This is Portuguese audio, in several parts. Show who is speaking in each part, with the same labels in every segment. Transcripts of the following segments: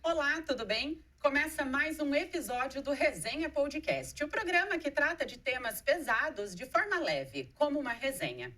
Speaker 1: Olá, tudo bem? Começa mais um episódio do Resenha Podcast, o programa que trata de temas pesados de forma leve, como uma resenha.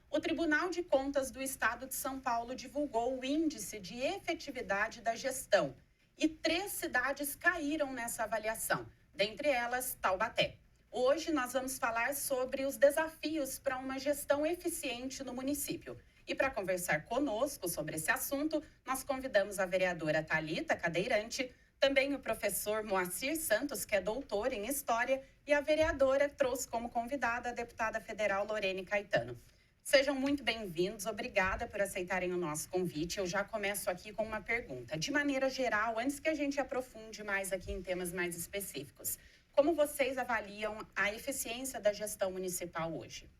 Speaker 1: O Tribunal de Contas do Estado de São Paulo divulgou o índice de efetividade da gestão e 3 cidades caíram nessa avaliação, dentre elas Taubaté. Hoje nós vamos falar sobre os desafios para uma gestão eficiente no município. E para conversar conosco sobre esse assunto, nós convidamos a vereadora Thalita Cadeirante, também o professor Moacir Santos, que é doutor em História, e a vereadora trouxe como convidada a deputada federal Lorene Caetano. Sejam muito bem-vindos, obrigada por aceitarem o nosso convite. Eu já começo aqui com uma pergunta. De maneira geral, antes que a gente aprofunde mais aqui em temas mais específicos, como vocês avaliam a eficiência da gestão municipal hoje?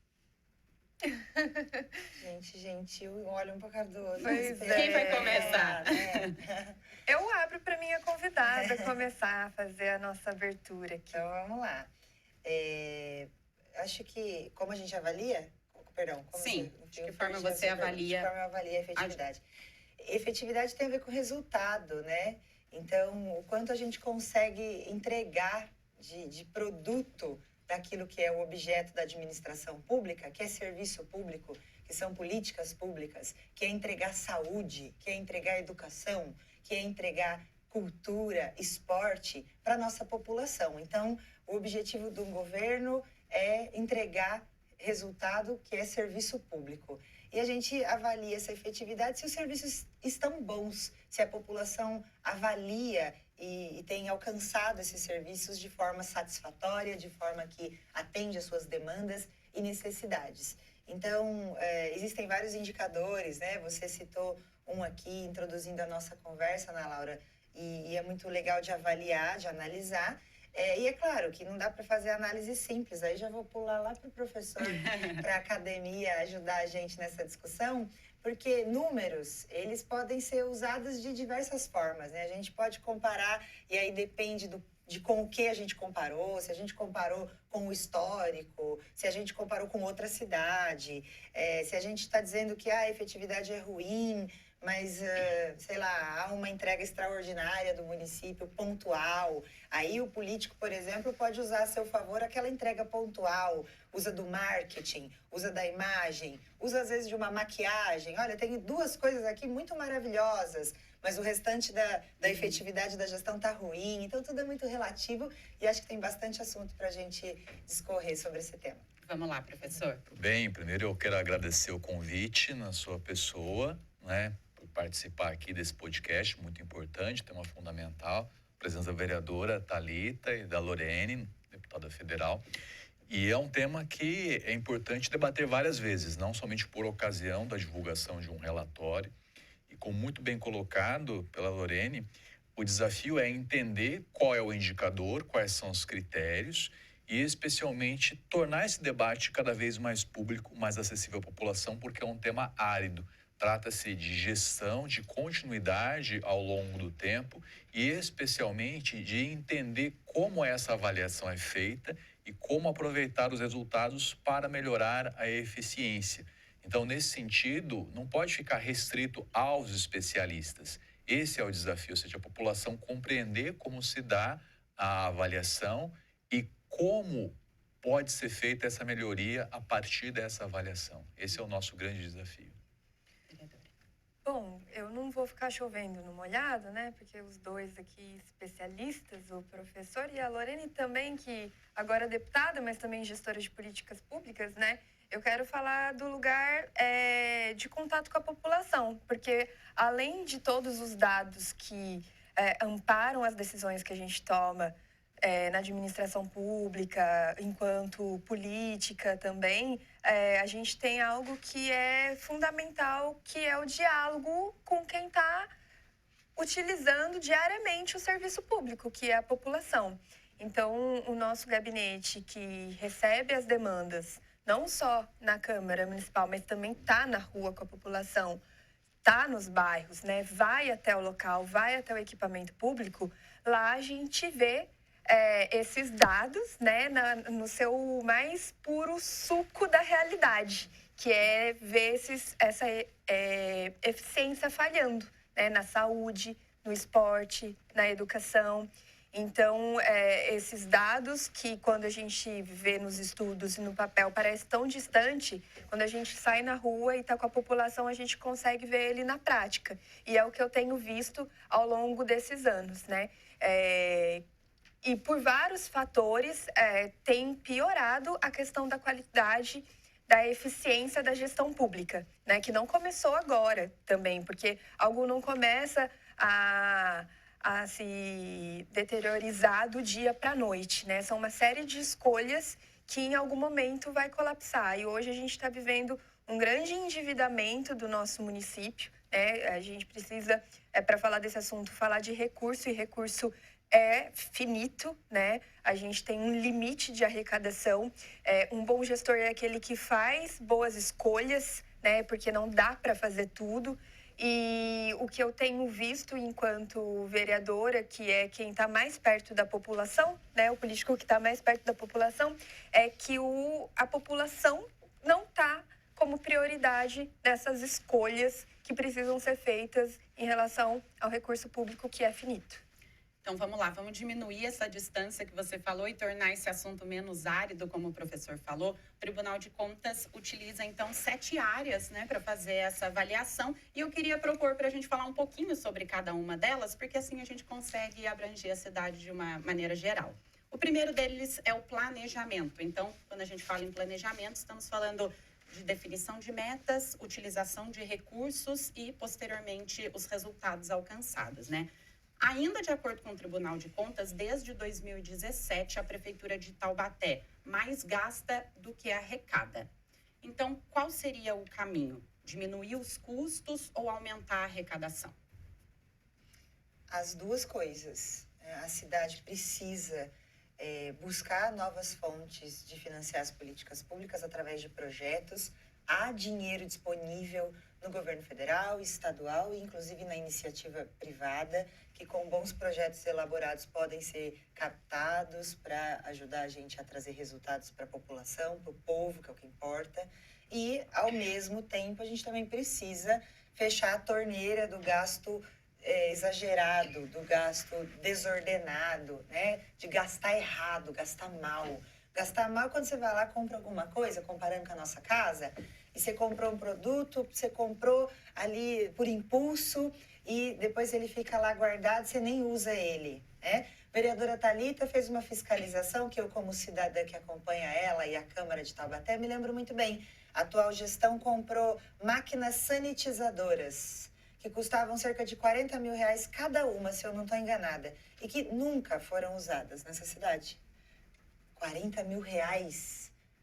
Speaker 2: Gente, olha um por causa do outro.
Speaker 3: Pois
Speaker 1: Quem vai começar?
Speaker 3: Eu abro para minha convidada começar a fazer a nossa abertura aqui.
Speaker 2: Então, vamos lá. Acho que, como a gente avalia... Perdão.
Speaker 1: Sim, de que forma você avalia?
Speaker 2: De que forma eu avalio a efetividade? Efetividade tem a ver com resultado, né? Então, o quanto a gente consegue entregar de produto daquilo que é o objeto da administração pública, que é serviço público, que são políticas públicas, que é entregar saúde, que é entregar educação, que é entregar cultura, esporte para a nossa população. Então, o objetivo do governo é entregar resultado que é serviço público. E a gente avalia essa efetividade se os serviços estão bons, se a população avalia e tem alcançado esses serviços de forma satisfatória, de forma que atende às suas demandas e necessidades. Então, existem vários indicadores, né? Você citou um aqui, introduzindo a nossa conversa, Ana Laura, e é muito legal de avaliar, de analisar. E é claro que não dá para fazer análise simples, aí já vou pular lá para o professor, para a academia, ajudar a gente nessa discussão, porque números, eles podem ser usados de diversas formas, né? A gente pode comparar, e aí depende de com o que a gente comparou, se a gente comparou com o histórico, se a gente comparou com outra cidade, se a gente está dizendo que a efetividade é ruim, mas, sei lá, há uma entrega extraordinária do município, pontual. Aí o político, por exemplo, pode usar a seu favor aquela entrega pontual, usa do marketing, usa da imagem, usa às vezes de uma maquiagem. Olha, tem 2 coisas aqui muito maravilhosas, mas o restante da efetividade da gestão está ruim. Então, tudo é muito relativo e acho que tem bastante assunto para a gente discorrer sobre esse tema.
Speaker 1: Vamos lá, professor.
Speaker 4: Bem, primeiro eu quero agradecer o convite na sua pessoa, né, por participar aqui desse podcast, muito importante, tema fundamental, a presença da vereadora Thalita e da Lorene, deputada federal. E é um tema que é importante debater várias vezes, não somente por ocasião da divulgação de um relatório. E como muito bem colocado pela Lorene, o desafio é entender qual é o indicador, quais são os critérios e, especialmente, tornar esse debate cada vez mais público, mais acessível à população, porque é um tema árido. Trata-se de gestão, de continuidade ao longo do tempo e, especialmente, de entender como essa avaliação é feita e como aproveitar os resultados para melhorar a eficiência. Então, nesse sentido, não pode ficar restrito aos especialistas. Esse é o desafio, ou seja, a população compreender como se dá a avaliação e como pode ser feita essa melhoria a partir dessa avaliação. Esse é o nosso grande desafio.
Speaker 3: Bom, eu não vou ficar chovendo no molhado, né? Porque os dois aqui especialistas, o professor e a Lorene também, que agora é deputada, mas também gestora de políticas públicas, né? Eu quero falar do lugar de contato com a população, porque além de todos os dados que amparam as decisões que a gente toma na administração pública, enquanto política também, a gente tem algo que é fundamental, que é o diálogo com quem está utilizando diariamente o serviço público, que é a população. Então, o nosso gabinete, que recebe as demandas, não só na Câmara Municipal, mas também está na rua com a população, está nos bairros, né? Vai até o local, vai até o equipamento público, lá a gente vê esses dados, né, no seu mais puro suco da realidade, que é ver essa eficiência falhando, né, na saúde, no esporte, na educação. Então, esses dados que quando a gente vê nos estudos e no papel parece tão distante, quando a gente sai na rua e está com a população, a gente consegue ver ele na prática. E é o que eu tenho visto ao longo desses anos, né? E por vários fatores, tem piorado a questão da qualidade, da eficiência da gestão pública, né? Que não começou agora também, porque algo não começa a se deteriorizar do dia para a noite, né? São uma série de escolhas que em algum momento vai colapsar. E hoje a gente está vivendo um grande endividamento do nosso município, né? A gente precisa, para falar desse assunto, falar de recurso, e recurso é finito, né? A gente tem um limite de arrecadação. Um bom gestor é aquele que faz boas escolhas, né? Porque não dá para fazer tudo. E o que eu tenho visto enquanto vereadora, que é quem está mais perto da população, né, o político que está mais perto da população, é que a população não está como prioridade nessas escolhas que precisam ser feitas em relação ao recurso público que é finito.
Speaker 1: Então, vamos lá, vamos diminuir essa distância que você falou e tornar esse assunto menos árido, como o professor falou. O Tribunal de Contas utiliza, então, 7 áreas, né, para fazer essa avaliação. E eu queria propor para a gente falar um pouquinho sobre cada uma delas, porque assim a gente consegue abranger a cidade de uma maneira geral. O primeiro deles é o planejamento. Então, quando a gente fala em planejamento, estamos falando de definição de metas, utilização de recursos e, posteriormente, os resultados alcançados, né? Ainda de acordo com o Tribunal de Contas, desde 2017, a Prefeitura de Taubaté mais gasta do que arrecada. Então, qual seria o caminho? Diminuir os custos ou aumentar a arrecadação?
Speaker 2: As duas coisas. A cidade precisa buscar novas fontes de financiar as políticas públicas através de projetos. Há dinheiro disponível no governo federal, estadual e inclusive na iniciativa privada, que com bons projetos elaborados podem ser captados para ajudar a gente a trazer resultados para a população, para o povo, que é o que importa. E, ao mesmo tempo, a gente também precisa fechar a torneira do gasto exagerado, do gasto desordenado, né? De gastar errado, gastar mal. Gastar mal quando você vai lá e compra alguma coisa, comparando com a nossa casa, e você comprou um produto, você comprou ali por impulso e depois ele fica lá guardado, você nem usa ele, né? A vereadora Thalita fez uma fiscalização que eu, como cidadã que acompanha ela e a Câmara de Taubaté, me lembro muito bem. A atual gestão comprou máquinas sanitizadoras, que custavam cerca de R$40 mil cada uma, se eu não estou enganada, e que nunca foram usadas nessa cidade. R$40 mil.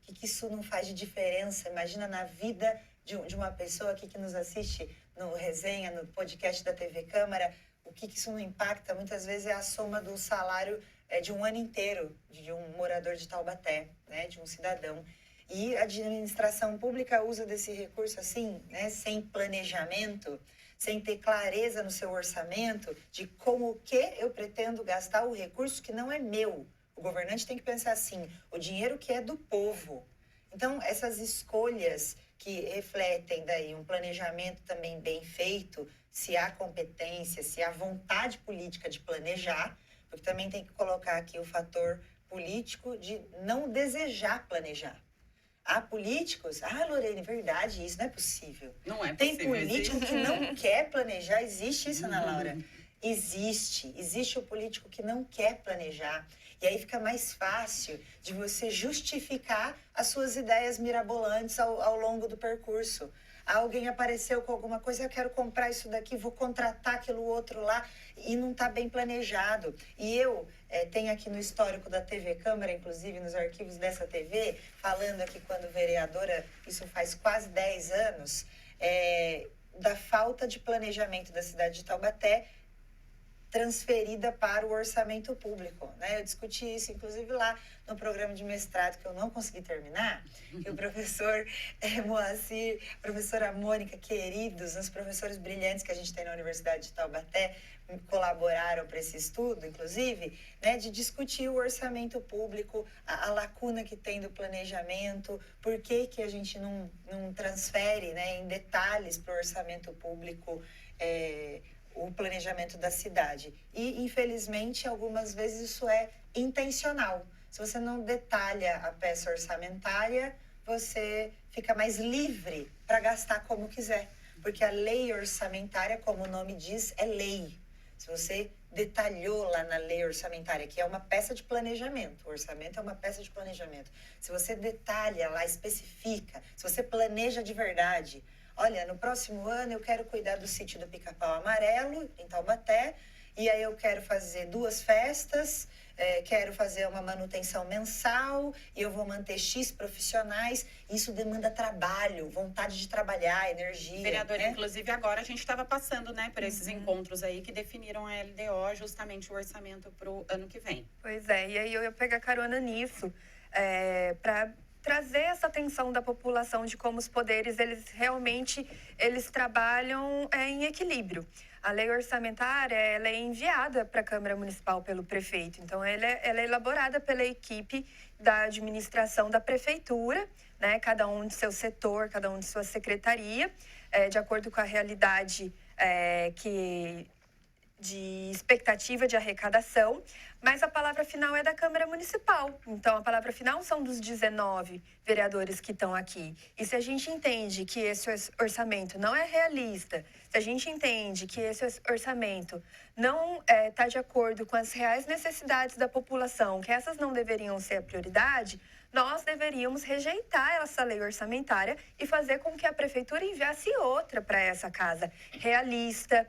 Speaker 2: O que isso não faz de diferença? Imagina na vida de uma pessoa aqui que nos assiste no resenha, no podcast da TV Câmara, o que isso não impacta? Muitas vezes é a soma do salário de um ano inteiro de um morador de Taubaté, né, de um cidadão. E a administração pública usa desse recurso assim, né, sem planejamento, sem ter clareza no seu orçamento de como que eu pretendo gastar o recurso que não é meu. O governante tem que pensar assim, o dinheiro que é do povo. Então, essas escolhas que refletem daí um planejamento também bem feito, se há competência, se há vontade política de planejar, porque também tem que colocar aqui o fator político de não desejar planejar. Há políticos... Lorene, verdade, isso não é possível.
Speaker 1: Não é
Speaker 2: possível. Tem político
Speaker 1: existe.
Speaker 2: que não quer planejar. Existe isso, Ana Laura? Existe o político que não quer planejar. E aí fica mais fácil de você justificar as suas ideias mirabolantes ao longo do percurso. Alguém apareceu com alguma coisa, eu quero comprar isso daqui, vou contratar aquilo outro lá, e não está bem planejado. E eu tenho aqui no histórico da TV Câmara, inclusive nos arquivos dessa TV, falando aqui quando vereadora, isso faz quase 10 anos, da falta de planejamento da cidade de Taubaté, transferida para o orçamento público, né? Eu discuti isso, inclusive, lá no programa de mestrado, que eu não consegui terminar, e o professor Moacir, a professora Mônica, queridos, os professores brilhantes que a gente tem na Universidade de Taubaté, colaboraram para esse estudo, inclusive, né, de discutir o orçamento público, a lacuna que tem do planejamento, por que a gente não transfere, né, em detalhes para o orçamento público o planejamento da cidade. E, infelizmente, algumas vezes isso é intencional. Se você não detalha a peça orçamentária, você fica mais livre para gastar como quiser. Porque a lei orçamentária, como o nome diz, é lei. Se você detalhou lá na lei orçamentária, que é uma peça de planejamento, o orçamento é uma peça de planejamento. Se você detalha lá, especifica, se você planeja de verdade, olha, no próximo ano eu quero cuidar do sítio do Pica-Pau Amarelo, em Taubaté, e aí eu quero fazer 2 festas, quero fazer uma manutenção mensal e eu vou manter X profissionais. Isso demanda trabalho, vontade de trabalhar, energia.
Speaker 1: Vereadora,
Speaker 2: né?
Speaker 1: inclusive agora a gente estava passando, né, por esses encontros aí que definiram a LDO, justamente o orçamento para o ano que vem.
Speaker 3: Pois é, e aí eu ia pegar carona nisso, para trazer essa atenção da população de como os poderes, eles realmente, eles trabalham em equilíbrio. A lei orçamentária, ela é enviada para a Câmara Municipal pelo prefeito. Então, ela é elaborada pela equipe da administração da prefeitura, né? Cada um de seu setor, cada um de sua secretaria, de acordo com a realidade de expectativa de arrecadação, mas a palavra final é da Câmara Municipal. Então, a palavra final são dos 19 vereadores que estão aqui. E se a gente entende que esse orçamento não é realista, se a gente entende que esse orçamento não está de acordo com as reais necessidades da população, que essas não deveriam ser a prioridade, nós deveríamos rejeitar essa lei orçamentária e fazer com que a prefeitura enviasse outra para essa casa, realista,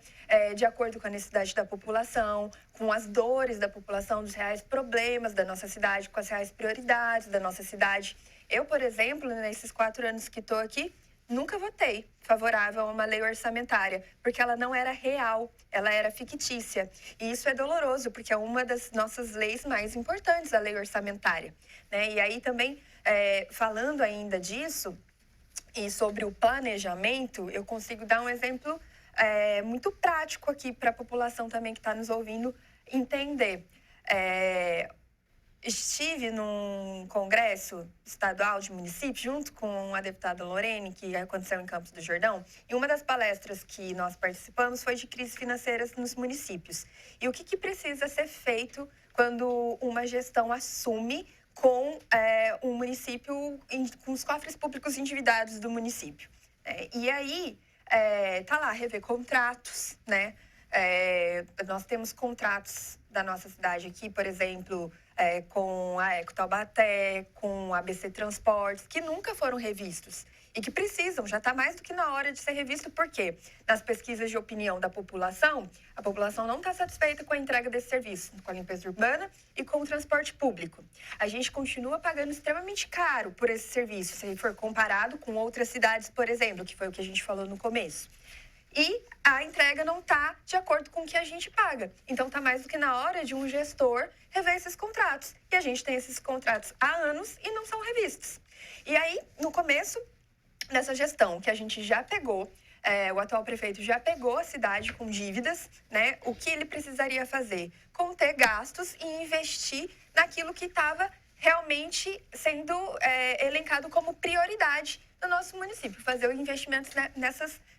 Speaker 3: de acordo com a necessidade da população, com as dores da população, dos reais problemas da nossa cidade, com as reais prioridades da nossa cidade. Eu, por exemplo, nesses 4 anos que estou aqui, nunca votei favorável a uma lei orçamentária, porque ela não era real, ela era fictícia. E isso é doloroso, porque é uma das nossas leis mais importantes, a lei orçamentária, né? E aí também, falando ainda disso, e sobre o planejamento, eu consigo dar um exemplo muito prático aqui para a população também que está nos ouvindo entender. Estive num congresso estadual de municípios, junto com a deputada Lorene, que aconteceu em Campos do Jordão, e uma das palestras que nós participamos foi de crises financeiras nos municípios. E o que precisa ser feito quando uma gestão assume com um município, com os cofres públicos endividados do município. E aí, tá lá, rever contratos, né? Nós temos contratos da nossa cidade aqui, por exemplo, com a Eco Taubaté, com a ABC Transportes, que nunca foram revistos e que precisam, já está mais do que na hora de ser revisto, porque nas pesquisas de opinião da população, a população não está satisfeita com a entrega desse serviço, com a limpeza urbana e com o transporte público. A gente continua pagando extremamente caro por esse serviço, se for comparado com outras cidades, por exemplo, que foi o que a gente falou no começo. E a entrega não está de acordo com o que a gente paga. Então, está mais do que na hora de um gestor rever esses contratos. E a gente tem esses contratos há anos e não são revistos. E aí, no começo dessa gestão, que a gente já pegou, o atual prefeito já pegou a cidade com dívidas, né? O que ele precisaria fazer? Conter gastos e investir naquilo que estava realmente sendo elencado como prioridade no nosso município, fazer investimentos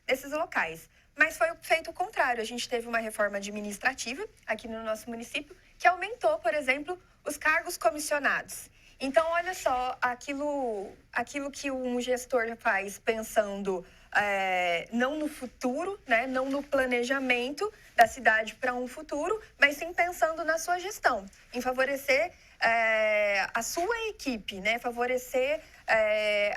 Speaker 3: nesses locais. Mas foi feito o contrário. A gente teve uma reforma administrativa aqui no nosso município que aumentou, por exemplo, os cargos comissionados. Então, olha só, aquilo que um gestor faz pensando não no futuro, né, não no planejamento da cidade para um futuro, mas sim pensando na sua gestão, em favorecer a sua equipe, né, favorecer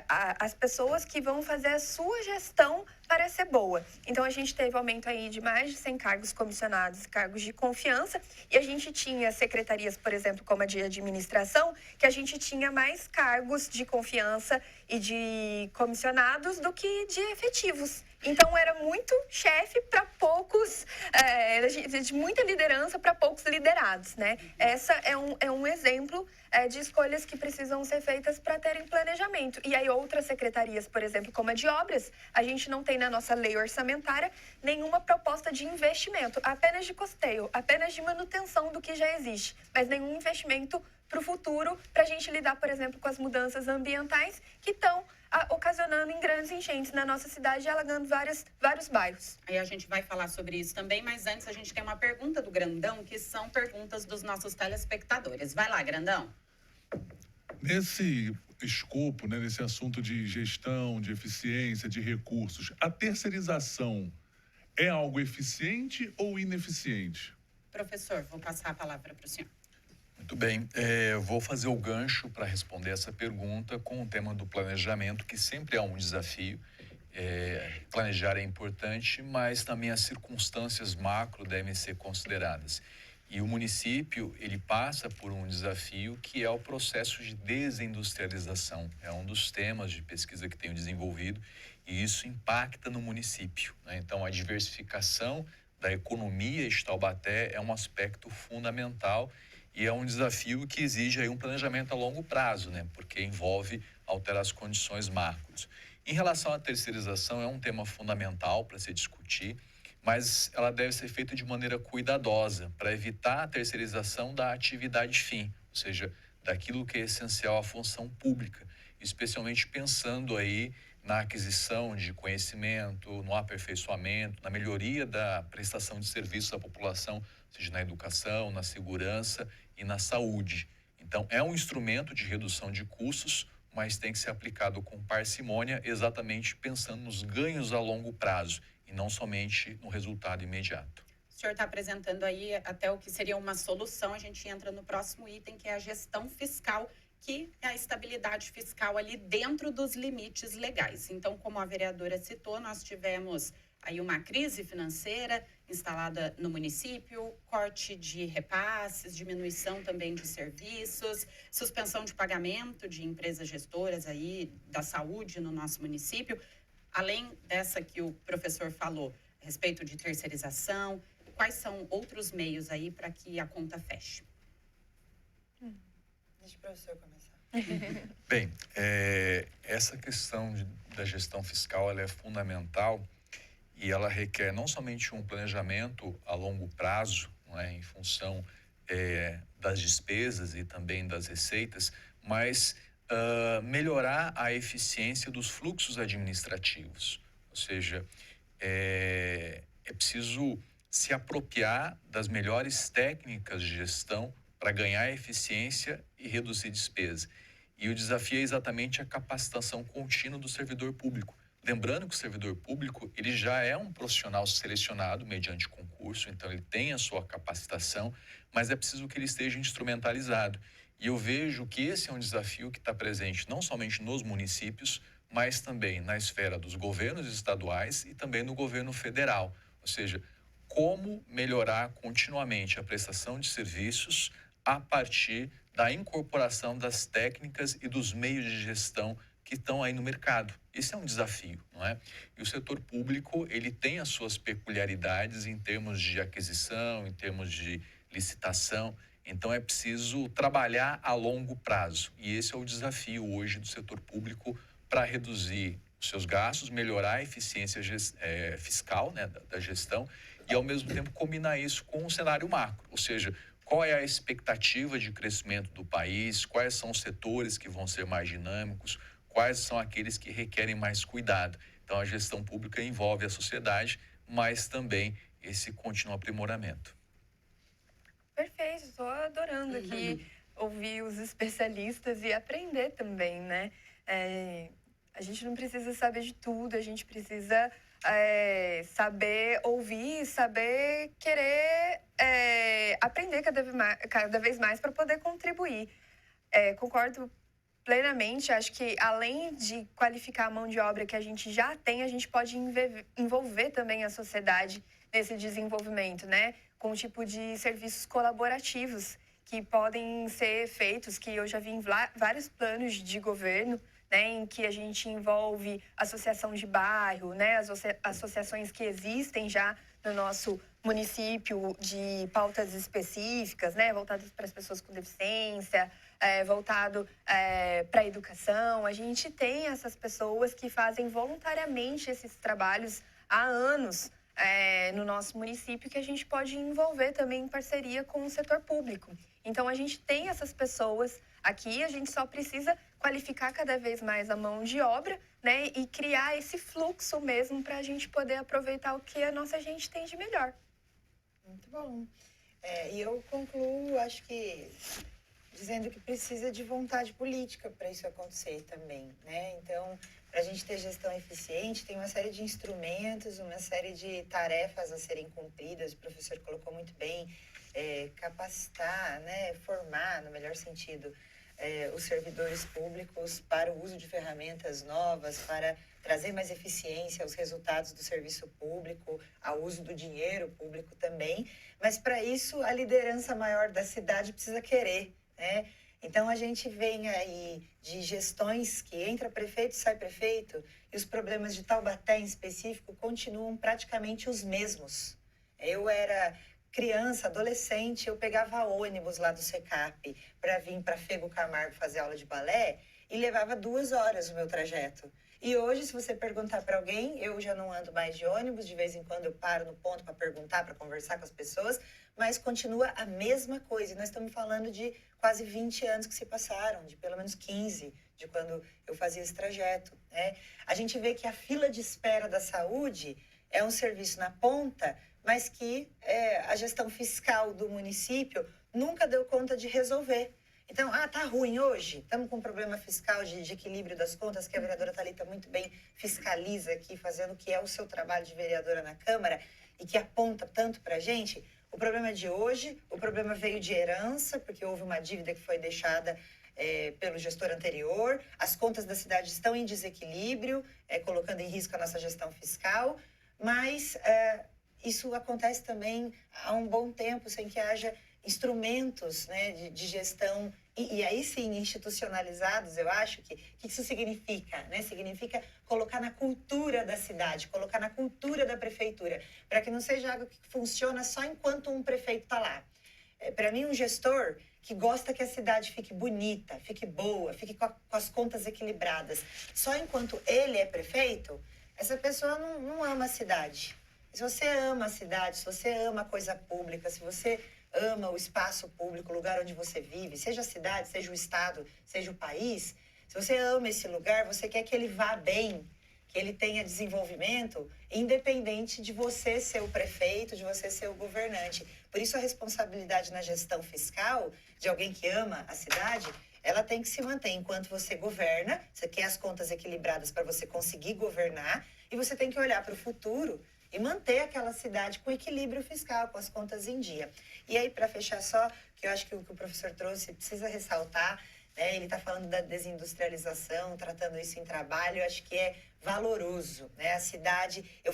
Speaker 3: as pessoas que vão fazer a sua gestão parecer boa. Então, a gente teve aumento aí de mais de 100 cargos comissionados, cargos de confiança, e a gente tinha secretarias, por exemplo, como a de administração, que a gente tinha mais cargos de confiança e de comissionados do que de efetivos. Então, era muito chefe para poucos, de muita liderança para poucos liderados, né? Essa é um exemplo de escolhas que precisam ser feitas para terem planejamento. E aí, outras secretarias, por exemplo, como a de obras, a gente não tem na nossa lei orçamentária nenhuma proposta de investimento, apenas de custeio, apenas de manutenção do que já existe, mas nenhum investimento para o futuro, para a gente lidar, por exemplo, com as mudanças ambientais que estão ocasionando em grandes enchentes na nossa cidade e alagando vários bairros.
Speaker 1: Aí a gente vai falar sobre isso também, mas antes a gente tem uma pergunta do Grandão, que são perguntas dos nossos telespectadores. Vai lá, Grandão.
Speaker 5: Nesse escopo, né, nesse assunto de gestão, de eficiência, de recursos, a terceirização é algo eficiente ou ineficiente?
Speaker 1: Professor, vou passar a palavra para o senhor.
Speaker 4: Muito bem, eu vou fazer o gancho para responder essa pergunta com o tema do planejamento, que sempre é um desafio. Planejar é importante, mas também as circunstâncias macro devem ser consideradas. E o município, ele passa por um desafio que é o processo de desindustrialização. É um dos temas de pesquisa que tenho desenvolvido e isso impacta no município, né? Então, a diversificação da economia de Taubaté é um aspecto fundamental e é um desafio que exige aí um planejamento a longo prazo, né? Porque envolve alterar as condições macros. Em relação à terceirização, é um tema fundamental para se discutir, mas ela deve ser feita de maneira cuidadosa para evitar a terceirização da atividade fim, ou seja, daquilo que é essencial à função pública, especialmente pensando aí na aquisição de conhecimento, no aperfeiçoamento, na melhoria da prestação de serviços à população, seja na educação, na segurança e na saúde. Então, é um instrumento de redução de custos, mas tem que ser aplicado com parcimônia, exatamente pensando nos ganhos a longo prazo e não somente no resultado imediato.
Speaker 1: O senhor está apresentando aí até o que seria uma solução. A gente entra no próximo item, que é a gestão fiscal, que é a estabilidade fiscal ali dentro dos limites legais. Então, como a vereadora citou, nós tivemos aí uma crise financeira instalada no município, corte de repasses, diminuição também de serviços, suspensão de pagamento de empresas gestoras aí da saúde no nosso município. Além dessa que o professor falou, a respeito de terceirização, quais são outros meios aí para que a conta feche?
Speaker 2: Deixa o professor começar.
Speaker 4: Bem, essa questão da gestão fiscal ela é fundamental e ela requer não somente um planejamento a longo prazo, não é, em função das despesas e também das receitas, mas melhorar a eficiência dos fluxos administrativos. Ou seja, é preciso se apropriar das melhores técnicas de gestão para ganhar eficiência e reduzir despesa. E o desafio é exatamente a capacitação contínua do servidor público. Lembrando que o servidor público, ele já é um profissional selecionado mediante concurso, então ele tem a sua capacitação, mas é preciso que ele esteja instrumentalizado. E eu vejo que esse é um desafio que está presente não somente nos municípios, mas também na esfera dos governos estaduais e também no governo federal. Ou seja, como melhorar continuamente a prestação de serviços a partir da incorporação das técnicas e dos meios de gestão que estão aí no mercado. Esse é um desafio, não é? E o setor público, ele tem as suas peculiaridades em termos de aquisição, em termos de licitação. Então, é preciso trabalhar a longo prazo. E esse é o desafio hoje do setor público para reduzir os seus gastos, melhorar a eficiência fiscal, né, da gestão e, ao mesmo tempo, combinar isso com o cenário macro. Ou seja, qual é a expectativa de crescimento do país, quais são os setores que vão ser mais dinâmicos, quais são aqueles que requerem mais cuidado. Então, a gestão pública envolve a sociedade, mas também esse contínuo aprimoramento.
Speaker 3: Perfeito, estou adorando aqui ouvir os especialistas e aprender também, né? A gente não precisa saber de tudo, a gente precisa saber ouvir, saber querer aprender cada vez mais para poder contribuir. Concordo plenamente, acho que além de qualificar a mão de obra que a gente já tem, a gente pode envolver também a sociedade nesse desenvolvimento, né? Com o tipo de serviços colaborativos que podem ser feitos, que eu já vi em vários planos de governo, né, em que a gente envolve associação de bairro, né, as associações que existem já no nosso município de pautas específicas, né, voltadas para as pessoas com deficiência, voltado para a educação. A gente tem essas pessoas que fazem voluntariamente esses trabalhos há anos no nosso município que a gente pode envolver também em parceria com o setor público. Então, a gente tem essas pessoas aqui, a gente só precisa qualificar cada vez mais a mão de obra, né? E criar esse fluxo mesmo para a gente poder aproveitar o que a nossa gente tem de melhor.
Speaker 2: Muito bom. E eu concluo, acho que, dizendo que precisa de vontade política para isso acontecer também, né? Então, para a gente ter gestão eficiente, tem uma série de instrumentos, uma série de tarefas a serem cumpridas. O professor colocou muito bem, capacitar, né? Formar, no melhor sentido, os servidores públicos para o uso de ferramentas novas, para trazer mais eficiência aos resultados do serviço público, ao uso do dinheiro público também. Mas, para isso, a liderança maior da cidade precisa querer, né? Então, a gente vem aí de gestões que entra prefeito e sai prefeito, e os problemas de Taubaté, em específico, continuam praticamente os mesmos. Eu era criança, adolescente, eu pegava ônibus lá do SECAP para vir para Fego Camargo fazer aula de balé e levava 2 horas o meu trajeto. E hoje, se você perguntar para alguém, eu já não ando mais de ônibus, de vez em quando eu paro no ponto para perguntar, para conversar com as pessoas, mas continua a mesma coisa. E nós estamos falando de quase 20 anos que se passaram, de pelo menos 15, de quando eu fazia esse trajeto, né? A gente vê que a fila de espera da saúde é um serviço na ponta, mas que a gestão fiscal do município nunca deu conta de resolver. Então, tá ruim hoje, estamos com um problema fiscal de equilíbrio das contas, que a vereadora Thalita muito bem fiscaliza aqui, fazendo o que é o seu trabalho de vereadora na Câmara e que aponta tanto para a gente. O problema é de hoje, o problema veio de herança, porque houve uma dívida que foi deixada pelo gestor anterior, as contas da cidade estão em desequilíbrio, colocando em risco a nossa gestão fiscal, mas isso acontece também há um bom tempo, sem que haja instrumentos, né, de gestão, e aí sim, institucionalizados. Eu acho que isso significa, né? Significa colocar na cultura da cidade, colocar na cultura da prefeitura, para que não seja algo que funciona só enquanto um prefeito está lá. Para mim, um gestor que gosta que a cidade fique bonita, fique boa, fique com as contas equilibradas, só enquanto ele é prefeito, essa pessoa não ama a cidade. Se você ama a cidade, se você ama a coisa pública, se você ama o espaço público, o lugar onde você vive, seja a cidade, seja o estado, seja o país, se você ama esse lugar, você quer que ele vá bem, que ele tenha desenvolvimento, independente de você ser o prefeito, de você ser o governante. Por isso, a responsabilidade na gestão fiscal de alguém que ama a cidade, ela tem que se manter enquanto você governa, você quer as contas equilibradas para você conseguir governar, e você tem que olhar para o futuro e manter aquela cidade com equilíbrio fiscal, com as contas em dia. E aí, para fechar só, que eu acho que o que o professor trouxe precisa ressaltar, né? Ele está falando da desindustrialização, tratando isso em trabalho, eu acho que é valoroso, né? A cidade, eu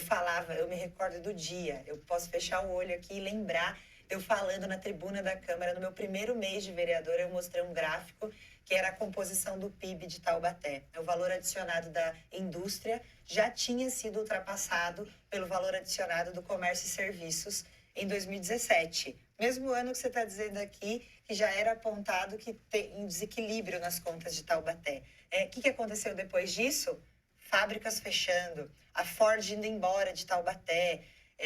Speaker 2: me recordo do dia, eu posso fechar o olho aqui e lembrar, eu falando na tribuna da Câmara, no meu primeiro mês de vereadora, eu mostrei um gráfico que era a composição do PIB de Taubaté. O valor adicionado da indústria já tinha sido ultrapassado pelo valor adicionado do comércio e serviços em 2017. Mesmo ano que você está dizendo aqui, que já era apontado que tem um desequilíbrio nas contas de Taubaté. O que aconteceu depois disso? Fábricas fechando, a Ford indo embora de Taubaté,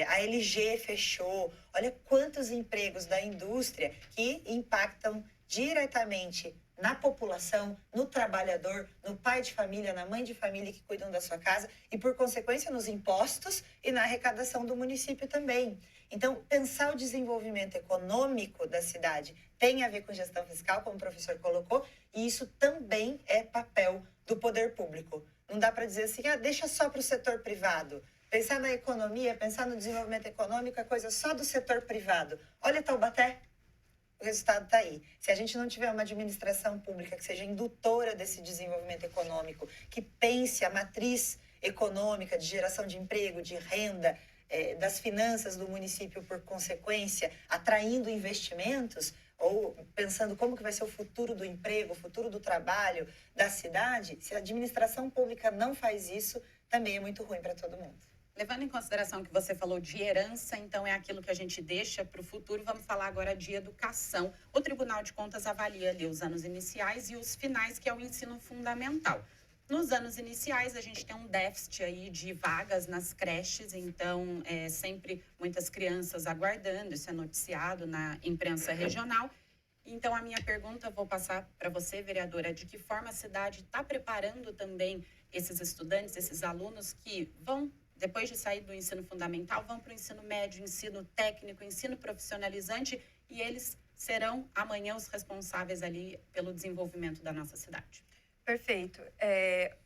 Speaker 2: a LG fechou. Olha quantos empregos da indústria que impactam diretamente na população, no trabalhador, no pai de família, na mãe de família que cuidam da sua casa e, por consequência, nos impostos e na arrecadação do município também. Então, pensar o desenvolvimento econômico da cidade tem a ver com gestão fiscal, como o professor colocou, e isso também é papel do poder público. Não dá para dizer assim, deixa só para o setor privado. Pensar na economia, pensar no desenvolvimento econômico é coisa só do setor privado. Olha Taubaté. O resultado está aí. Se a gente não tiver uma administração pública que seja indutora desse desenvolvimento econômico, que pense a matriz econômica de geração de emprego, de renda, das finanças do município por consequência, atraindo investimentos, ou pensando como que vai ser o futuro do emprego, o futuro do trabalho da cidade, se a administração pública não faz isso, também é muito ruim para todo mundo.
Speaker 1: Levando em consideração que você falou de herança, então é aquilo que a gente deixa para o futuro, vamos falar agora de educação. O Tribunal de Contas avalia ali os anos iniciais e os finais, que é o ensino fundamental. Nos anos iniciais, a gente tem um déficit aí de vagas nas creches, então sempre muitas crianças aguardando, isso é noticiado na imprensa regional. Então, a minha pergunta, vou passar para você, vereadora, de que forma a cidade está preparando também esses estudantes, esses alunos que vão, depois de sair do ensino fundamental, vão para o ensino médio, ensino técnico, ensino profissionalizante, e eles serão amanhã os responsáveis ali pelo desenvolvimento da nossa cidade.
Speaker 3: Perfeito.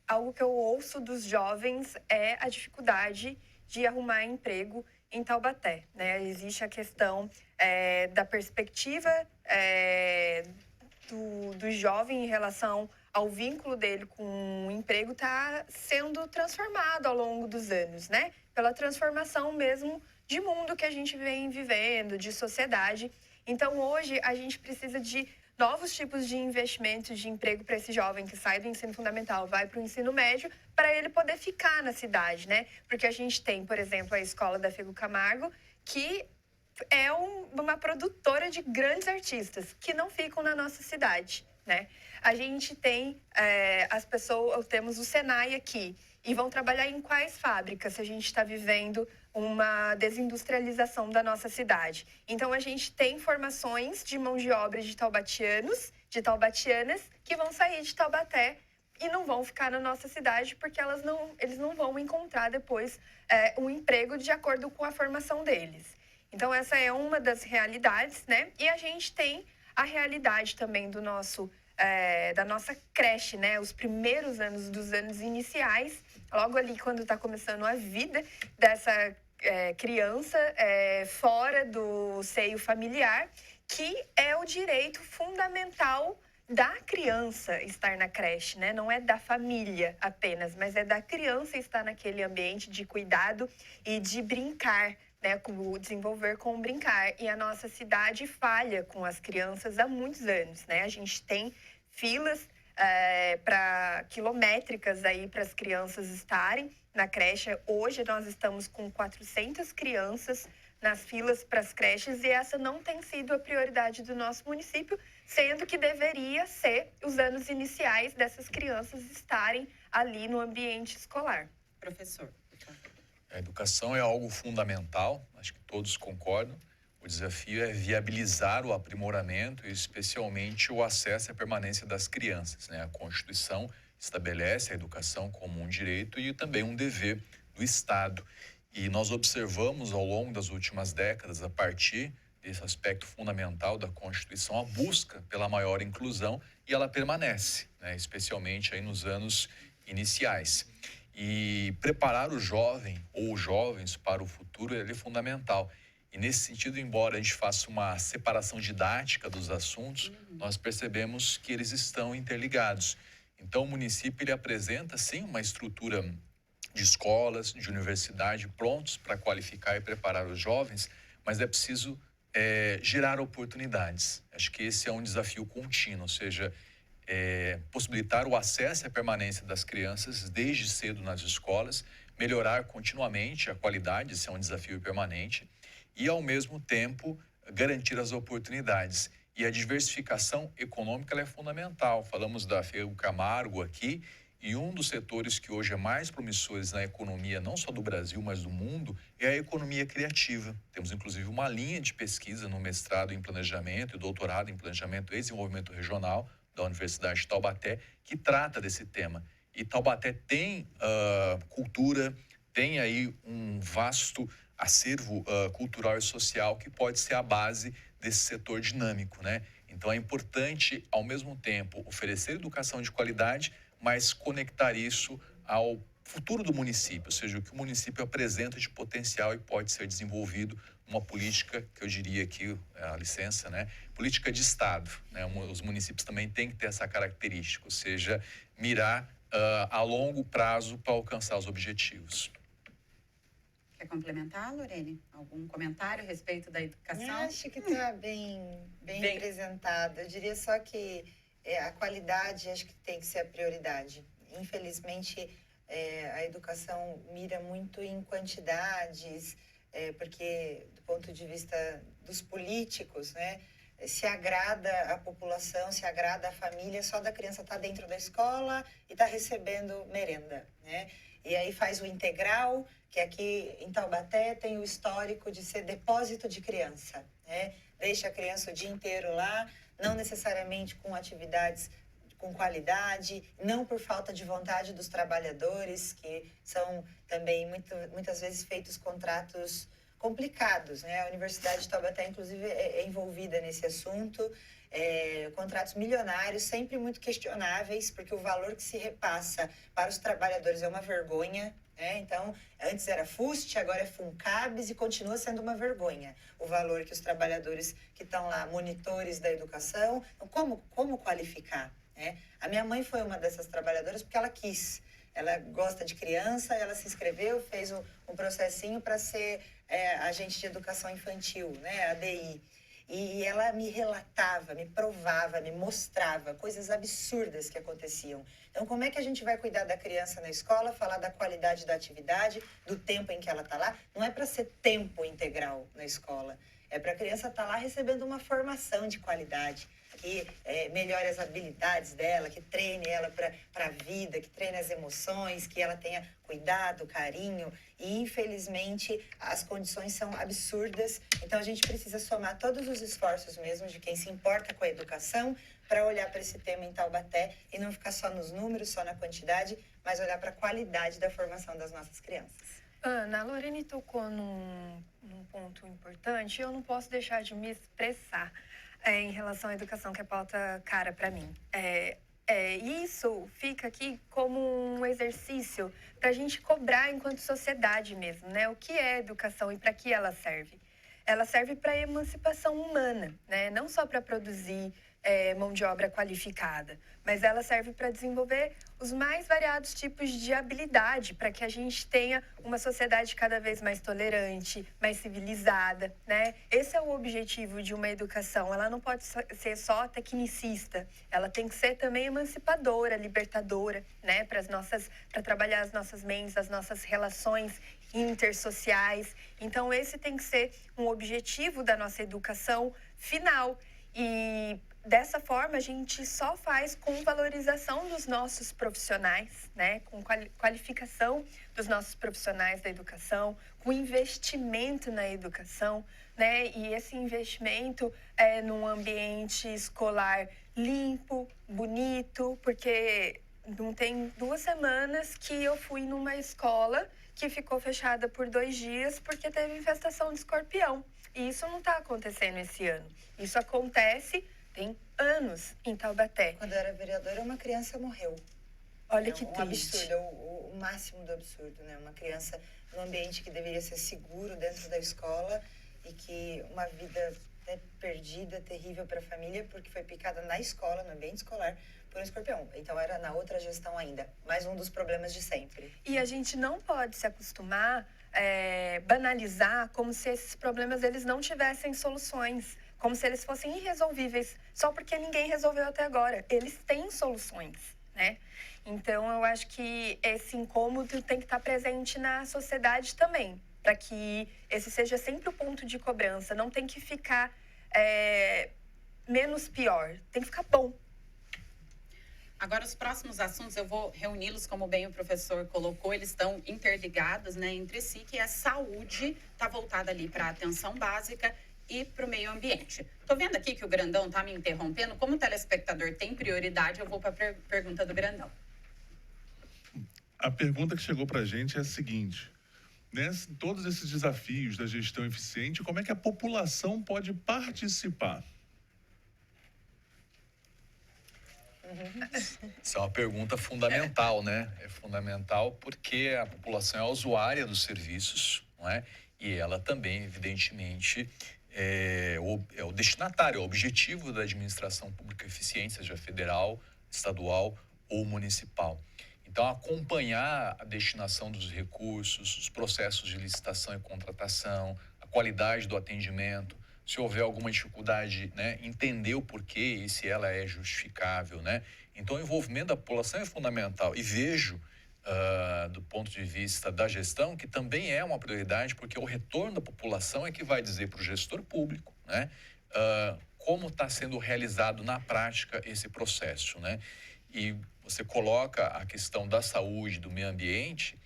Speaker 3: Algo que eu ouço dos jovens é a dificuldade de arrumar emprego em Taubaté, né? Existe a questão da perspectiva do jovem em relação ao vínculo dele com o emprego está sendo transformado ao longo dos anos, né? Pela transformação mesmo de mundo que a gente vem vivendo, de sociedade. Então, hoje, a gente precisa de novos tipos de investimentos de emprego para esse jovem que sai do ensino fundamental, vai para o ensino médio, para ele poder ficar na cidade, né? Porque a gente tem, por exemplo, a escola da Fego Camargo, que é uma produtora de grandes artistas que não ficam na nossa cidade, né? A gente tem temos o Senai aqui, e vão trabalhar em quais fábricas se a gente está vivendo uma desindustrialização da nossa cidade? Então, a gente tem formações de mão de obra de taubatianos, de taubatianas, que vão sair de Taubaté e não vão ficar na nossa cidade porque eles não vão encontrar depois um emprego de acordo com a formação deles. Então, essa é uma das realidades, né? E a gente tem a realidade também da nossa creche, né? Os primeiros anos dos anos iniciais, logo ali quando está começando a vida dessa criança fora do seio familiar, que é o direito fundamental da criança estar na creche, né? Não é da família apenas, mas é da criança estar naquele ambiente de cuidado e de brincar, né? Desenvolver com o brincar. E a nossa cidade falha com as crianças há muitos anos, né? A gente tem filas quilométricas aí para as crianças estarem na creche. Hoje nós estamos com 400 crianças nas filas para as creches e essa não tem sido a prioridade do nosso município, sendo que deveria ser os anos iniciais dessas crianças estarem ali no ambiente escolar.
Speaker 1: Professor.
Speaker 4: A educação é algo fundamental, acho que todos concordam. O desafio é viabilizar o aprimoramento e especialmente o acesso e a permanência das crianças, né? A Constituição estabelece a educação como um direito e também um dever do Estado. E nós observamos ao longo das últimas décadas, a partir desse aspecto fundamental da Constituição, a busca pela maior inclusão e ela permanece, né? Especialmente aí nos anos iniciais. E preparar o jovem ou os jovens para o futuro é fundamental. E nesse sentido, embora a gente faça uma separação didática dos assuntos, nós percebemos que eles estão interligados. Então, o município ele apresenta, sim, uma estrutura de escolas, de universidade, prontos para qualificar e preparar os jovens, mas é preciso gerar oportunidades. Acho que esse é um desafio contínuo, ou seja, possibilitar o acesso e a permanência das crianças desde cedo nas escolas, melhorar continuamente a qualidade, esse é um desafio permanente, e, ao mesmo tempo, garantir as oportunidades. E a diversificação econômica ela é fundamental. Falamos da Fego Camargo aqui, e um dos setores que hoje é mais promissores na economia, não só do Brasil, mas do mundo, é a economia criativa. Temos, inclusive, uma linha de pesquisa no mestrado em planejamento e doutorado em planejamento e desenvolvimento regional da Universidade de Taubaté, que trata desse tema. E Taubaté tem cultura, tem aí um vasto acervo cultural e social que pode ser a base desse setor dinâmico, né? Então é importante, ao mesmo tempo, oferecer educação de qualidade, mas conectar isso ao futuro do município, ou seja, o que o município apresenta de potencial e pode ser desenvolvido numa política, que eu diria aqui, a licença, né? Política de Estado, né? Os municípios também têm que ter essa característica, ou seja, mirar a longo prazo para alcançar os objetivos.
Speaker 1: Quer complementar, Lorene? Algum comentário a respeito da educação?
Speaker 2: Eu acho que está bem representado. Eu diria só que a qualidade acho que tem que ser a prioridade. Infelizmente, a educação mira muito em quantidades, porque do ponto de vista dos políticos, né, se agrada a população, se agrada a família só da criança estar dentro da escola e estar recebendo merenda, né? E aí faz o integral, que aqui em Taubaté tem o histórico de ser depósito de criança, né? Deixa a criança o dia inteiro lá, não necessariamente com atividades com qualidade, não por falta de vontade dos trabalhadores, que são também muitas vezes feitos contratos complicados, né? A Universidade de Taubaté, inclusive, é envolvida nesse assunto. Contratos milionários, sempre muito questionáveis, porque o valor que se repassa para os trabalhadores é uma vergonha, né? Então, antes era FUST, agora é FUNCABS e continua sendo uma vergonha o valor que os trabalhadores que estão lá, monitores da educação, então, como qualificar, né? A minha mãe foi uma dessas trabalhadoras porque ela quis. Ela gosta de criança, ela se inscreveu, fez um processinho para ser agente de educação infantil, né, ADI. E ela me relatava, me provava, me mostrava coisas absurdas que aconteciam. Então, como é que a gente vai cuidar da criança na escola, falar da qualidade da atividade, do tempo em que ela está lá? Não é para ser tempo integral na escola, é para a criança estar lá recebendo uma formação de qualidade, que melhore as habilidades dela, que treine ela para a vida, que treine as emoções, que ela tenha cuidado, carinho. E, infelizmente, as condições são absurdas. Então, a gente precisa somar todos os esforços mesmo de quem se importa com a educação para olhar para esse tema em Taubaté e não ficar só nos números, só na quantidade, mas olhar para a qualidade da formação das nossas crianças.
Speaker 3: Ana, a Lorene tocou num ponto importante e eu não posso deixar de me expressar em relação à educação, que é pauta cara para mim. Isso fica aqui como um exercício para a gente cobrar enquanto sociedade mesmo, né? O que é educação e para que ela serve? Ela serve para a emancipação humana, né? Não só para produzir mão de obra qualificada, mas ela serve para desenvolver os mais variados tipos de habilidade, para que a gente tenha uma sociedade cada vez mais tolerante, mais civilizada, né? Esse é o objetivo de uma educação. Ela não pode ser só tecnicista, ela tem que ser também emancipadora, libertadora, né? Para trabalhar as nossas mentes, as nossas relações intersociais. Então, esse tem que ser um objetivo da nossa educação final. E dessa forma, a gente só faz com valorização dos nossos profissionais, né? Com qualificação dos nossos profissionais da educação, com investimento na educação, né? E esse investimento é num ambiente escolar limpo, bonito, porque não tem 2 semanas que eu fui numa escola que ficou fechada por 2 dias porque teve infestação de escorpião. E isso não está acontecendo esse ano. Isso acontece tem anos em Taubaté.
Speaker 2: Quando eu era vereadora, uma criança morreu.
Speaker 3: Olha que
Speaker 2: um
Speaker 3: triste.
Speaker 2: absurdo, o máximo do absurdo, né? Uma criança num ambiente que deveria ser seguro dentro da escola e que uma vida perdida, terrível para a família, porque foi picada na escola, no ambiente escolar, por um escorpião. Então era na outra gestão ainda. Mais um dos problemas de sempre.
Speaker 3: E a gente não pode se acostumar, banalizar, como se esses problemas eles não tivessem soluções. Como se eles fossem irresolvíveis, só porque ninguém resolveu até agora. Eles têm soluções, né? Então, eu acho que esse incômodo tem que estar presente na sociedade também, para que esse seja sempre o ponto de cobrança. Não tem que ficar menos pior, tem que ficar bom.
Speaker 1: Agora, os próximos assuntos, eu vou reuni-los, como bem o professor colocou, eles estão interligados, né, entre si, que a saúde está voltada ali para a atenção básica e para o meio ambiente. Estou vendo aqui que o Grandão está me interrompendo. Como o telespectador tem prioridade, eu vou para a pergunta do Grandão.
Speaker 5: A pergunta que chegou para a gente é a seguinte: todos esses desafios da gestão eficiente, como é que a população pode participar?
Speaker 4: Essa é uma pergunta fundamental, né? É fundamental porque a população é a usuária dos serviços, não é? E ela também, evidentemente, é o destinatário, é o objetivo da administração pública eficiente, seja federal, estadual ou municipal. Então, acompanhar a destinação dos recursos, os processos de licitação e contratação, a qualidade do atendimento, se houver alguma dificuldade, né, entender o porquê e se ela é justificável, né? Então, o envolvimento da população é fundamental. E vejo, do ponto de vista da gestão, que também é uma prioridade, porque o retorno da população é que vai dizer para o gestor público, né, como está sendo realizado na prática esse processo, né? E você coloca a questão da saúde, do meio ambiente,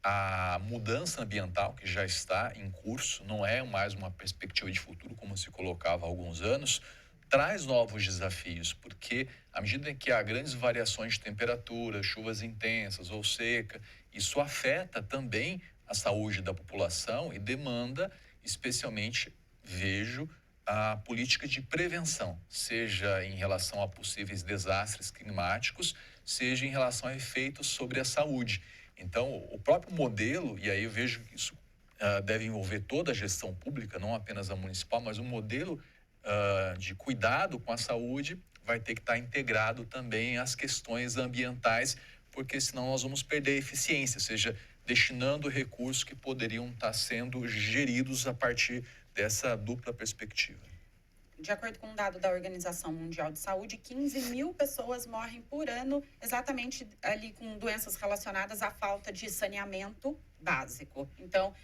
Speaker 4: a mudança ambiental que já está em curso, não é mais uma perspectiva de futuro como se colocava há alguns anos, traz novos desafios, porque à medida que há grandes variações de temperatura, chuvas intensas ou seca, isso afeta também a saúde da população e demanda, especialmente, vejo, a política de prevenção, seja em relação a possíveis desastres climáticos, seja em relação a efeitos sobre a saúde. Então, o próprio modelo, e aí eu vejo que isso deve envolver toda a gestão pública, não apenas a municipal, mas o modelo de cuidado com a saúde vai ter que estar integrado também às questões ambientais, porque senão nós vamos perder a eficiência, ou seja, destinando recursos que poderiam estar sendo geridos a partir dessa dupla perspectiva.
Speaker 1: De acordo com um dado da Organização Mundial de Saúde, 15 mil pessoas morrem por ano exatamente ali com doenças relacionadas à falta de saneamento básico. Então,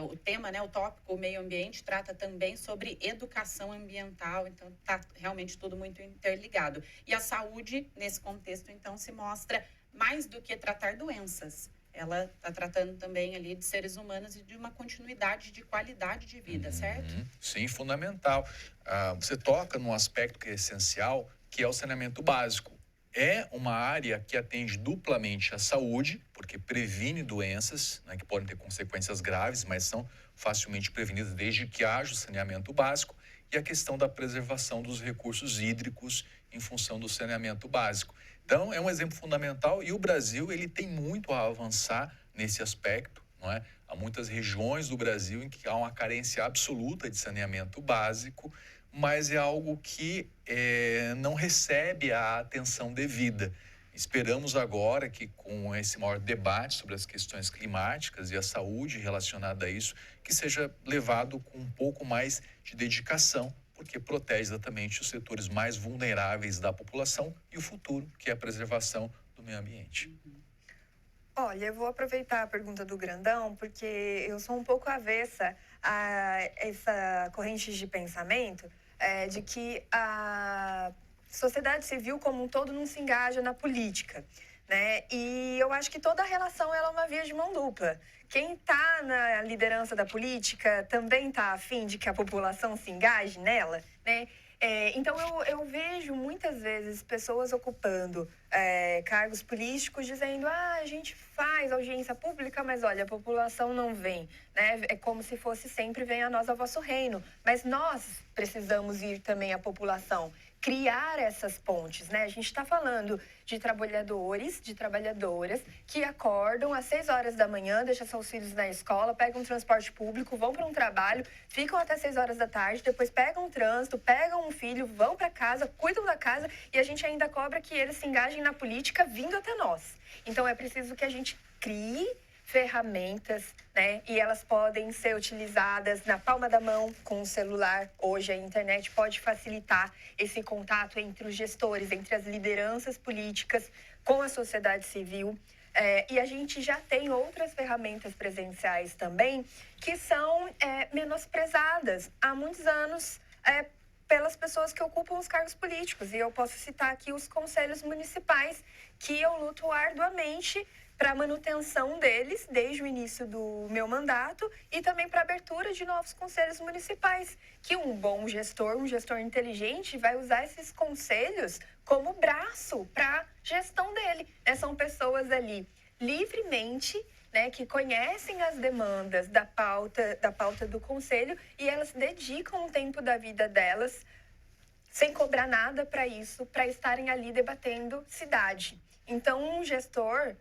Speaker 1: o tema, né, o tópico, o meio ambiente, trata também sobre educação ambiental, então está realmente tudo muito interligado. E a saúde, nesse contexto, então, se mostra mais do que tratar doenças. Ela está tratando também ali de seres humanos e de uma continuidade de qualidade de vida, certo?
Speaker 4: Sim, fundamental. Você toca num aspecto que é essencial, que é o saneamento básico. É uma área que atende duplamente a saúde, porque previne doenças, né, que podem ter consequências graves, mas são facilmente prevenidas desde que haja o saneamento básico, e a questão da preservação dos recursos hídricos em função do saneamento básico. Então, é um exemplo fundamental e o Brasil ele tem muito a avançar nesse aspecto, não é? Há muitas regiões do Brasil em que há uma carência absoluta de saneamento básico, mas é algo que não recebe a atenção devida. Esperamos agora que com esse maior debate sobre as questões climáticas e a saúde relacionada a isso, que seja levado com um pouco mais de dedicação, porque protege exatamente os setores mais vulneráveis da população e o futuro, que é a preservação do meio ambiente.
Speaker 3: Olha, eu vou aproveitar a pergunta do Grandão, porque eu sou um pouco avessa a essa corrente de pensamento de que a sociedade civil como um todo não se engaja na política, né? E eu acho que toda relação ela é uma via de mão dupla. Quem está na liderança da política também está a fim de que a população se engaje nela, né? Então, eu vejo muitas vezes pessoas ocupando cargos políticos dizendo a gente faz audiência pública, mas olha, a população não vem, né? É como se fosse sempre vem a nós ao vosso reino. Mas nós precisamos ir também à população, criar essas pontes, né? A gente está falando de trabalhadores, de trabalhadoras que acordam às 6 horas da manhã, deixam seus filhos na escola, pegam um transporte público, vão para um trabalho, ficam até 6 horas da tarde, depois pegam um trânsito, pegam um filho, vão para casa, cuidam da casa e a gente ainda cobra que eles se engajem na política vindo até nós. Então, é preciso que a gente crie ferramentas, né? E elas podem ser utilizadas na palma da mão com o celular. Hoje a internet pode facilitar esse contato entre os gestores, entre as lideranças políticas com a sociedade civil. E a gente já tem outras ferramentas presenciais também que são menosprezadas há muitos anos pelas pessoas que ocupam os cargos políticos. E eu posso citar aqui os conselhos municipais, que eu luto arduamente para a manutenção deles desde o início do meu mandato e também para a abertura de novos conselhos municipais, que um bom gestor, um gestor inteligente, vai usar esses conselhos como braço para a gestão dele. São pessoas ali livremente, né, que conhecem as demandas da pauta do conselho e elas dedicam um tempo da vida delas sem cobrar nada para isso, para estarem ali debatendo cidade. Então, um gestor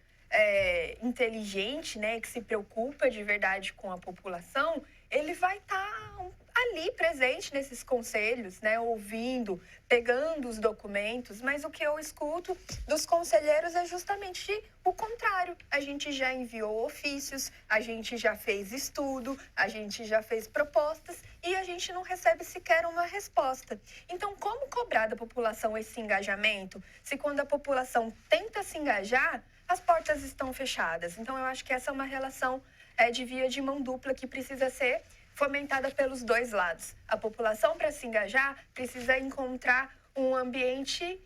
Speaker 3: inteligente, né, que se preocupa de verdade com a população, ele vai estar ali presente nesses conselhos, né, ouvindo, pegando os documentos, mas o que eu escuto dos conselheiros é justamente o contrário. A gente já enviou ofícios, a gente já fez estudo, a gente já fez propostas e a gente não recebe sequer uma resposta. Então, como cobrar da população esse engajamento, se quando a população tenta se engajar, as portas estão fechadas? Então, eu acho que essa é uma relação de via de mão dupla que precisa ser fomentada pelos dois lados. A população, para se engajar, precisa encontrar um ambiente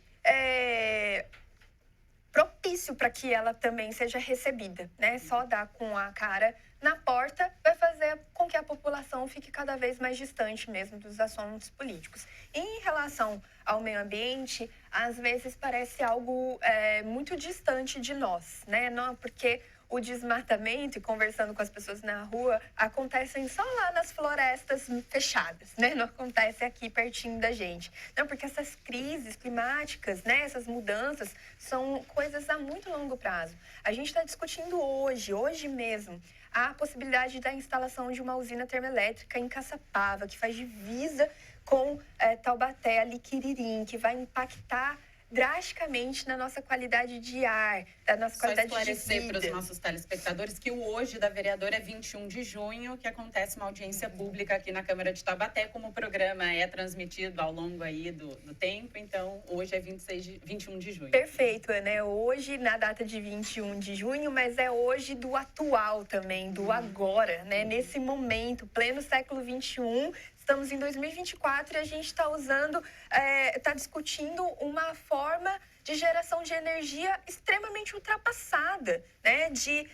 Speaker 3: propício para que ela também seja recebida, né? Só dar com a cara na porta vai fazer com que a população fique cada vez mais distante mesmo dos assuntos políticos. E em relação ao meio ambiente, às vezes parece algo muito distante de nós, né? Não, porque o desmatamento, e conversando com as pessoas na rua, acontecem só lá nas florestas fechadas, né? Não acontece aqui pertinho da gente. Não, porque essas crises climáticas, né? Essas mudanças são coisas a muito longo prazo. A gente está discutindo hoje mesmo, a possibilidade da instalação de uma usina termoelétrica em Caçapava, que faz divisa com Taubaté, Aliquiririm, que vai impactar drasticamente na nossa qualidade de ar, da nossa qualidade de vida.
Speaker 1: Só esclarecer para os nossos telespectadores que o hoje da vereadora é 21 de junho, que acontece uma audiência pública aqui na Câmara de Taubaté, como o programa é transmitido ao longo aí do tempo, então hoje é 21 de junho.
Speaker 3: Perfeito, né? Hoje, na data de 21 de junho, mas é hoje do atual também, do agora, né? Nesse momento, pleno século XXI, estamos em 2024 e a gente está discutindo uma forma de geração de energia extremamente ultrapassada, né? De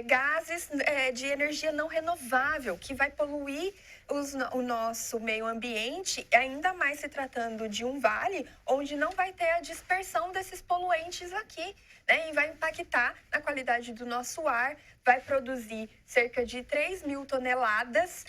Speaker 3: gases de energia não renovável, que vai poluir o nosso meio ambiente, ainda mais se tratando de um vale onde não vai ter a dispersão desses poluentes aqui, né? E vai impactar na qualidade do nosso ar, vai produzir cerca de 3.000 toneladas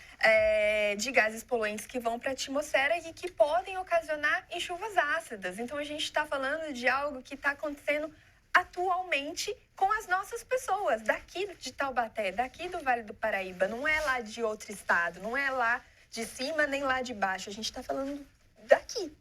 Speaker 3: de gases poluentes que vão para a atmosfera e que podem ocasionar em chuvas ácidas. Então, a gente está falando de algo que está acontecendo atualmente com as nossas pessoas, daqui de Taubaté, daqui do Vale do Paraíba. Não é lá de outro estado, não é lá de cima nem lá de baixo. A gente está falando daqui.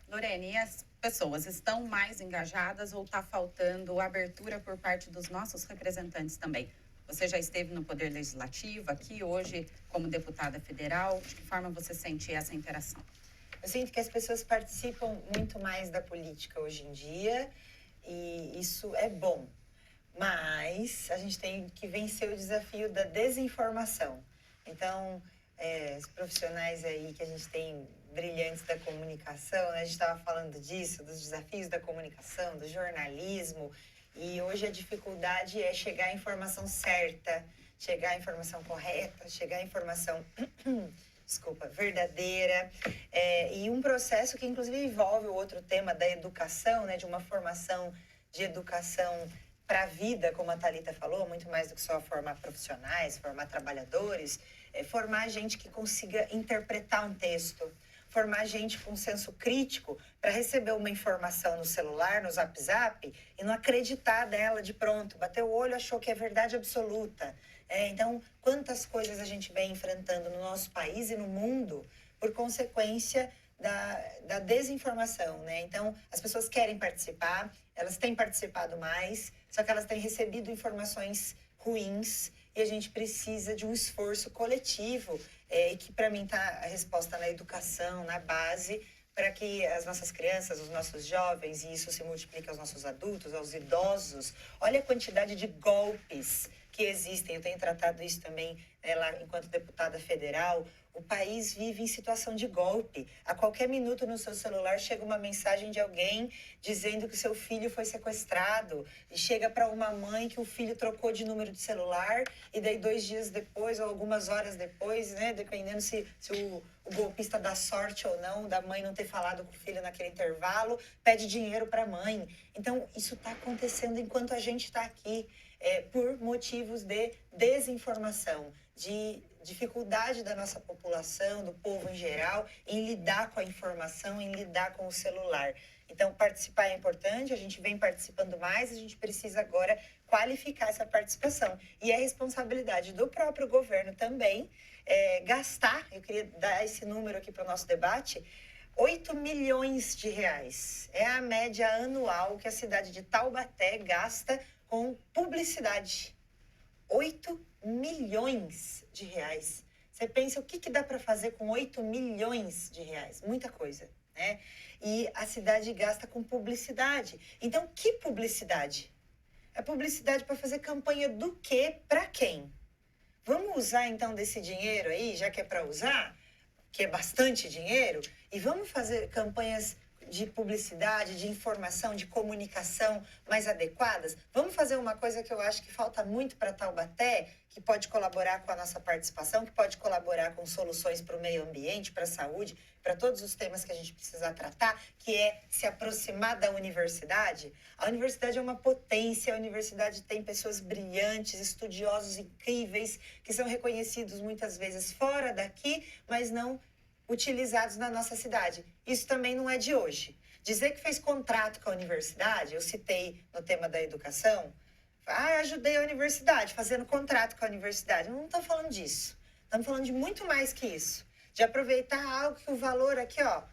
Speaker 1: Lorene, e as pessoas estão mais engajadas ou está faltando abertura por parte dos nossos representantes também? Você já esteve no Poder Legislativo aqui hoje como deputada federal. De que forma você sente essa interação?
Speaker 2: Eu sinto que as pessoas participam muito mais da política hoje em dia e isso é bom. Mas a gente tem que vencer o desafio da desinformação. Então, os profissionais aí que a gente tem brilhantes da comunicação, né? A gente estava falando disso, dos desafios da comunicação, do jornalismo. E hoje a dificuldade é chegar à informação certa, chegar à informação correta, chegar à informação verdadeira. E um processo que inclusive envolve o outro tema da educação, né? De uma formação de educação para a vida, como a Thalita falou, muito mais do que só formar profissionais, formar trabalhadores, formar gente que consiga interpretar um texto, formar gente com senso crítico para receber uma informação no celular, no Zap, e não acreditar nela de pronto, bateu o olho, achou que é verdade absoluta. Então, quantas coisas a gente vem enfrentando no nosso país e no mundo por consequência da desinformação, né? Então, as pessoas querem participar, elas têm participado mais, só que elas têm recebido informações ruins e a gente precisa de um esforço coletivo, e que para mim está a resposta na educação, na base, para que as nossas crianças, os nossos jovens, e isso se multiplica aos nossos adultos, aos idosos. Olha a quantidade de golpes que existem. Eu tenho tratado isso também lá enquanto deputada federal. O país vive em situação de golpe. A qualquer minuto no seu celular chega uma mensagem de alguém dizendo que o seu filho foi sequestrado. E chega para uma mãe que o filho trocou de número de celular e daí 2 dias depois ou algumas horas depois, né, dependendo se o golpista dá sorte ou não, da mãe não ter falado com o filho naquele intervalo, pede dinheiro para a mãe. Então, isso está acontecendo enquanto a gente está aqui, por motivos de desinformação, de dificuldade da nossa população, do povo em geral, em lidar com a informação, em lidar com o celular. Então, participar é importante, a gente vem participando mais, a gente precisa agora qualificar essa participação. E é responsabilidade do próprio governo também gastar, eu queria dar esse número aqui para o nosso debate, 8 milhões de reais. É a média anual que a cidade de Taubaté gasta com publicidade. 8 milhões de reais. Você pensa, o que dá para fazer com 8 milhões de reais? Muita coisa, né? E a cidade gasta com publicidade. Então, que publicidade? É publicidade para fazer campanha do quê? Para quem? Vamos usar então desse dinheiro aí, já que é para usar, que é bastante dinheiro, e vamos fazer campanhas de publicidade, de informação, de comunicação mais adequadas. Vamos fazer uma coisa que eu acho que falta muito para Taubaté, que pode colaborar com a nossa participação, que pode colaborar com soluções para o meio ambiente, para a saúde, para todos os temas que a gente precisa tratar, que é se aproximar da universidade. A universidade é uma potência, a universidade tem pessoas brilhantes, estudiosos incríveis, que são reconhecidos muitas vezes fora daqui, mas não utilizados na nossa cidade. Isso também não é de hoje. Dizer que fez contrato com a universidade, eu citei no tema da educação, ajudei a universidade, fazendo contrato com a universidade. Não estou falando disso. Estamos falando de muito mais que isso. De aproveitar algo que o valor aqui, ó,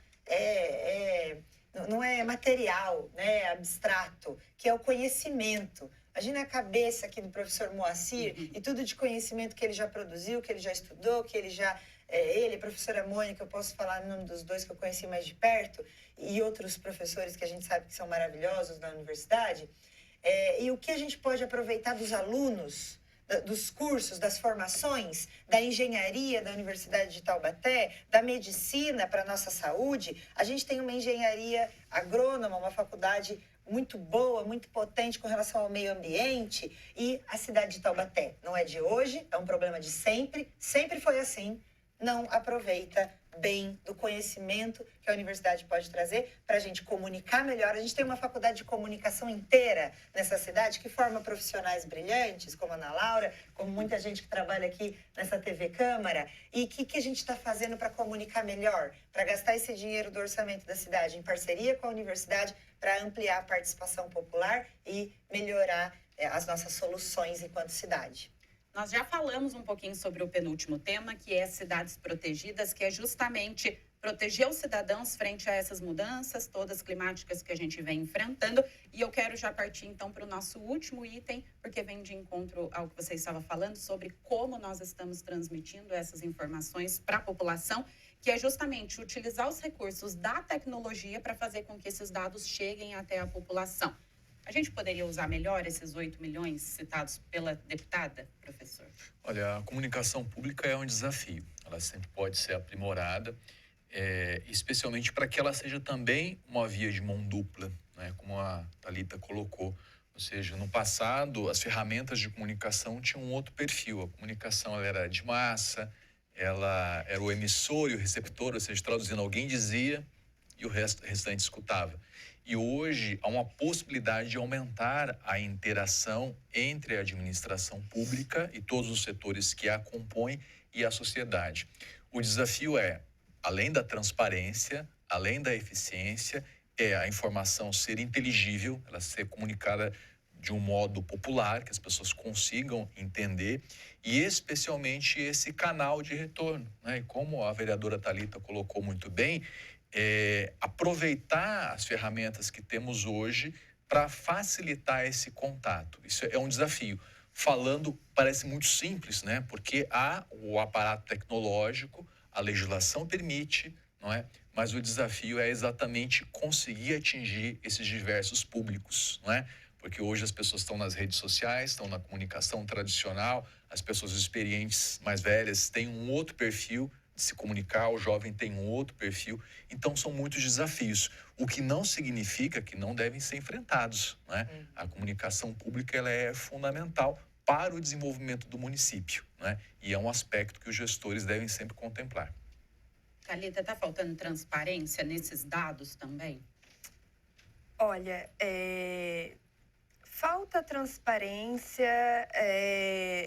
Speaker 2: não é material, né, é abstrato, que é o conhecimento. Imagina a cabeça aqui do professor Moacir e tudo de conhecimento que ele já produziu, que ele já estudou, que ele já... ele, a professora Mônica, eu posso falar no nome dos dois que eu conheci mais de perto, e outros professores que a gente sabe que são maravilhosos na universidade. E o que a gente pode aproveitar dos alunos, dos cursos, das formações, da engenharia da Universidade de Taubaté, da medicina para a nossa saúde. A gente tem uma engenharia agrônoma, uma faculdade muito boa, muito potente com relação ao meio ambiente, e a cidade de Taubaté não é de hoje, é um problema de sempre, sempre foi assim, não aproveita bem do conhecimento que a universidade pode trazer para a gente comunicar melhor. A gente tem uma faculdade de comunicação inteira nessa cidade que forma profissionais brilhantes, como a Ana Laura, como muita gente que trabalha aqui nessa TV Câmara. E o que a gente está fazendo para comunicar melhor? Para gastar esse dinheiro do orçamento da cidade em parceria com a universidade para ampliar a participação popular e melhorar as nossas soluções enquanto cidade.
Speaker 1: Nós já falamos um pouquinho sobre o penúltimo tema, que é cidades protegidas, que é justamente proteger os cidadãos frente a essas mudanças todas climáticas que a gente vem enfrentando. E eu quero já partir, então, para o nosso último item, porque vem de encontro ao que você estava falando sobre como nós estamos transmitindo essas informações para a população, que é justamente utilizar os recursos da tecnologia para fazer com que esses dados cheguem até a população. A gente poderia usar melhor esses 8 milhões citados pela deputada, professor?
Speaker 4: Olha, a comunicação pública é um desafio. Ela sempre pode ser aprimorada, especialmente para que ela seja também uma via de mão dupla, né? Como a Thalita colocou. Ou seja, no passado, as ferramentas de comunicação tinham um outro perfil. A comunicação ela era de massa, ela era o emissor e o receptor, ou seja, traduzindo, alguém dizia e o restante escutava. E hoje há uma possibilidade de aumentar a interação entre a administração pública e todos os setores que a compõem e a sociedade. O desafio é, além da transparência, além da eficiência, é a informação ser inteligível, ela ser comunicada de um modo popular, que as pessoas consigam entender, e especialmente esse canal de retorno, né? E como a vereadora Thalita colocou muito bem, aproveitar as ferramentas que temos hoje para facilitar esse contato. Isso é um desafio. Falando, parece muito simples, né? Porque há o aparato tecnológico, a legislação permite, não é? Mas o desafio é exatamente conseguir atingir esses diversos públicos, não é? Porque hoje as pessoas estão nas redes sociais, estão na comunicação tradicional, as pessoas experientes, mais velhas, têm um outro perfil de se comunicar, o jovem tem um outro perfil. Então, são muitos desafios, o que não significa que não devem ser enfrentados, né? A comunicação pública ela é fundamental para o desenvolvimento do município, né? E é um aspecto que os gestores devem sempre contemplar.
Speaker 1: Thalita, está faltando transparência nesses dados também?
Speaker 3: Olha, falta transparência,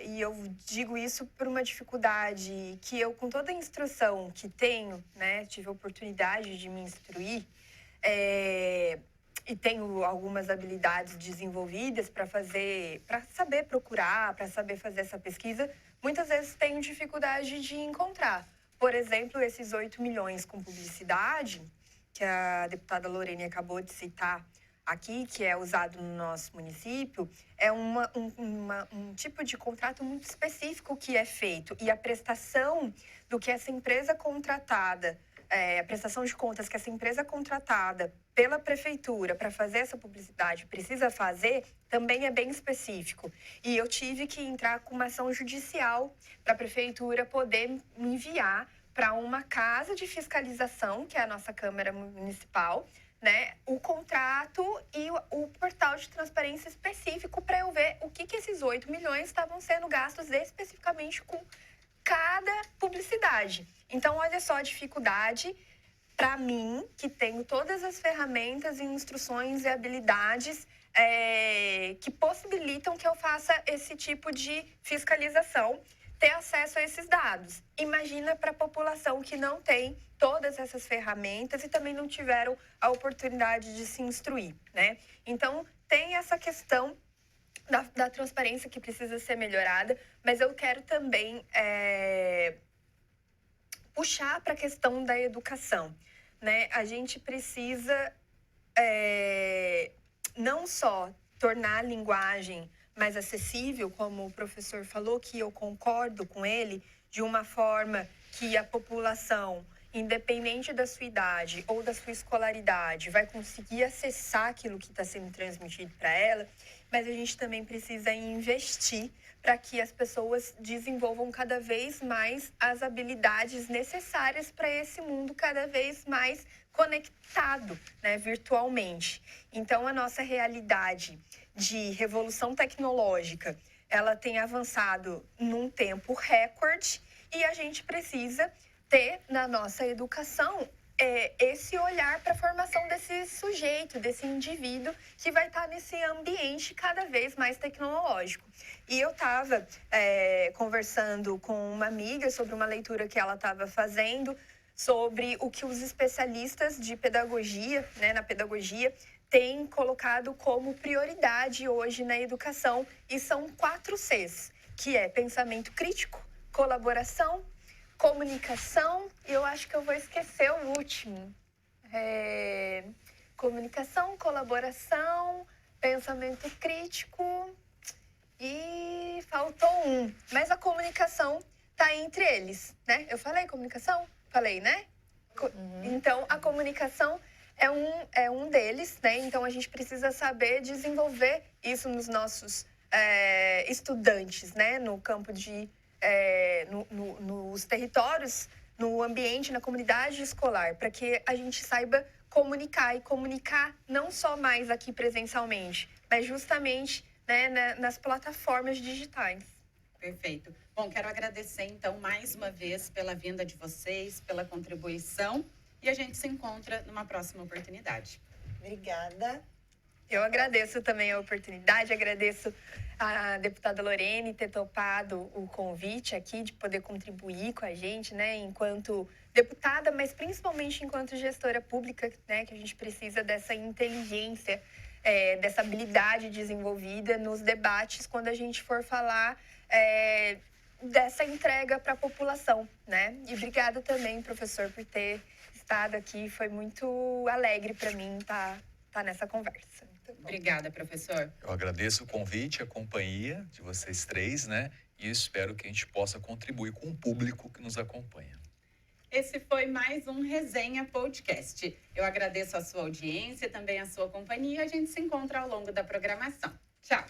Speaker 3: e eu digo isso por uma dificuldade que eu, com toda a instrução que tenho, né, tive a oportunidade de me instruir, e tenho algumas habilidades desenvolvidas para saber procurar, para saber fazer essa pesquisa, muitas vezes tenho dificuldade de encontrar. Por exemplo, esses 8 milhões com publicidade, que a deputada Lorene acabou de citar aqui, que é usado no nosso município, é um tipo de contrato muito específico que é feito. E a prestação do que essa empresa contratada a prestação de contas que essa empresa contratada pela prefeitura para fazer essa publicidade precisa fazer, também é bem específico. E eu tive que entrar com uma ação judicial para a prefeitura poder me enviar para uma casa de fiscalização, que é a nossa Câmara Municipal, né, o contrato e o portal de transparência específico para eu ver o que esses 8 milhões estavam sendo gastos especificamente com cada publicidade. Então, olha só a dificuldade para mim, que tenho todas as ferramentas e instruções e habilidades que possibilitam que eu faça esse tipo de fiscalização, ter acesso a esses dados. Imagina para a população que não tem todas essas ferramentas e também não tiveram a oportunidade de se instruir, né? Então, tem essa questão da transparência que precisa ser melhorada, mas eu quero também puxar para a questão da educação, né? A gente precisa não só tornar a linguagem mais acessível, como o professor falou, que eu concordo com ele, de uma forma que a população, independente da sua idade ou da sua escolaridade, vai conseguir acessar aquilo que está sendo transmitido para ela, mas a gente também precisa investir para que as pessoas desenvolvam cada vez mais as habilidades necessárias para esse mundo cada vez mais conectado, né, virtualmente. Então, a nossa realidade de revolução tecnológica, ela tem avançado num tempo recorde e a gente precisa ter na nossa educação esse olhar para a formação desse sujeito, desse indivíduo que vai estar nesse ambiente cada vez mais tecnológico. E eu estava conversando com uma amiga sobre uma leitura que ela estava fazendo sobre o que os especialistas de pedagogia, né, na pedagogia, têm colocado como prioridade hoje na educação, e são 4 Cs, que é pensamento crítico, colaboração, comunicação, e eu acho que eu vou esquecer o último. Comunicação, colaboração, pensamento crítico e faltou um. Mas a comunicação está entre eles, né? Eu falei comunicação? Falei, né? Então, a comunicação é um deles, né? Então, a gente precisa saber desenvolver isso nos nossos estudantes, né? No campo de... nos territórios, no ambiente, na comunidade escolar, para que a gente saiba comunicar, e comunicar não só mais aqui presencialmente, mas justamente, né, nas plataformas digitais.
Speaker 1: Perfeito. Bom, quero agradecer, então, mais uma vez pela vinda de vocês, pela contribuição, e a gente se encontra numa próxima oportunidade.
Speaker 2: Obrigada.
Speaker 3: Eu agradeço também a oportunidade, agradeço a deputada Lorene ter topado o convite aqui de poder contribuir com a gente, né, enquanto deputada, mas principalmente enquanto gestora pública, né, que a gente precisa dessa inteligência, dessa habilidade desenvolvida nos debates quando a gente for falar dessa entrega para a população, né? E obrigada também, professor, por ter estado aqui. Foi muito alegre para mim estar nessa conversa.
Speaker 1: Obrigada, professor.
Speaker 4: Eu agradeço o convite, a companhia de vocês 3, né? E espero que a gente possa contribuir com o público que nos acompanha.
Speaker 1: Esse foi mais um Resenha Podcast. Eu agradeço a sua audiência, também a sua companhia. A gente se encontra ao longo da programação. Tchau!